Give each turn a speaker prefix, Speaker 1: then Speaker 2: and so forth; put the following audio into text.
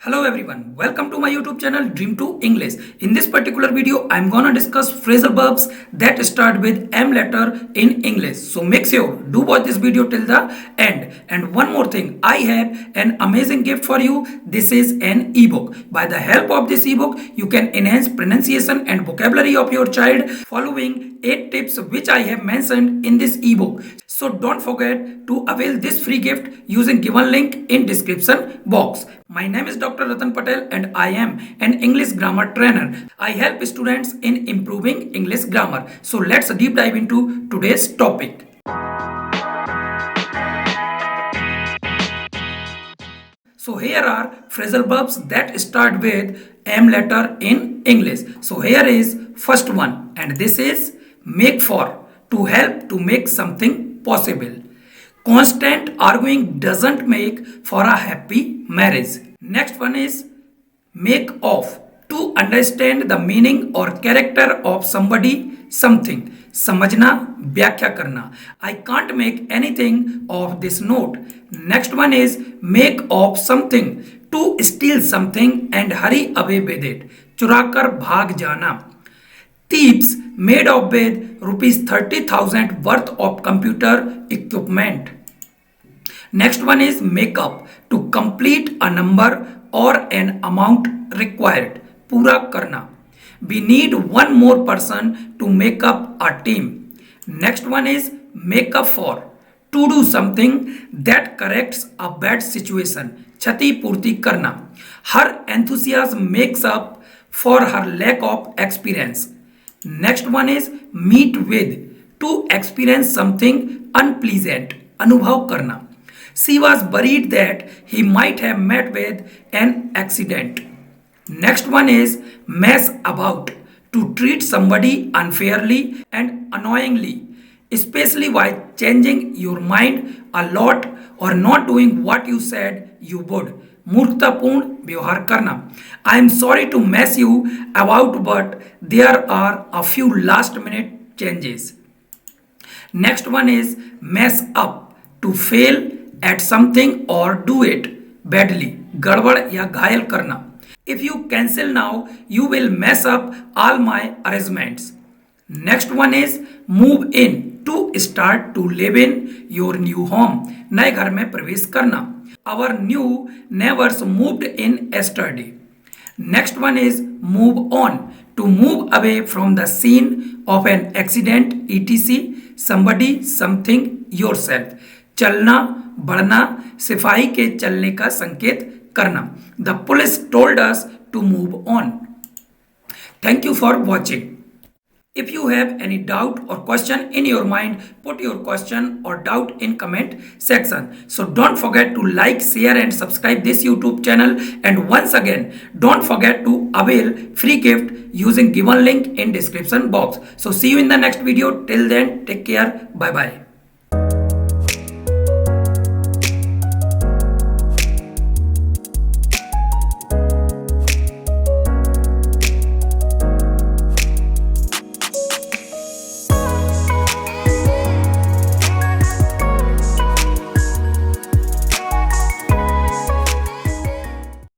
Speaker 1: Hello everyone, welcome to my YouTube channel Dream to English. In this particular video, I'm gonna discuss phrasal verbs that start with M letter in English. So make sure do watch this video till the end. And one more thing, I have an amazing gift for you. This is an ebook. By the help of this ebook, you can enhance pronunciation and vocabulary of your child following 8 tips which I have mentioned in this ebook. So don't forget to avail this free gift using given link in description box. My name is Dr. Ratan Patel and I am an English grammar trainer. I help students in improving English grammar. So let's deep dive into today's topic. So here are phrasal verbs that start with M letter in English. So here is first one, and this is make for, to help to make something possible. Constant arguing doesn't make for a happy marriage. Next one is make of, to understand the meaning or character of somebody, something. समझना, व्याख्या करना. I can't make anything of this note. Next one is make of something, to steal something and hurry away with it. चुराकर भाग जाना. Thieves made off with rupees 30,000 worth of computer equipment. Next one is make up, to complete a number or an amount required. पूरा करना. We need one more person to make up a team. Next one is make up for, to do something that corrects a bad situation. क्षति पूर्ति करना. Her enthusiasm makes up for her lack of experience. Next one is meet with, to experience something unpleasant. अनुभव करना. She was worried that he might have met with an accident. Next one is mess about, to treat somebody unfairly and annoyingly, especially while changing your mind a lot or not doing what you said you would. मूर्खतापूर्ण व्यवहार करना. I am sorry to mess you about, but there are a few last minute changes. Next one is mess up, to fail at something or do it badly. गड़बड़ या घायल करना. If you cancel now, you will mess up all my arrangements. Next one is move in, to start to live in your new home. नए घर में प्रवेश करना. Our new neighbors moved in yesterday. Next one is move on, to move away from the scene of an accident, etc. somebody, something, yourself. चलना, बढ़ना, सिपाही के चलने का संकेत करना. The police told us to move on. Thank you for watching. If you have any doubt or question in your mind, put your question or doubt in comment section. So don't forget to like, share and subscribe this YouTube channel. And once again, don't forget to avail free gift using given link in description box. So see you in the next video. Till then, take care. Bye bye.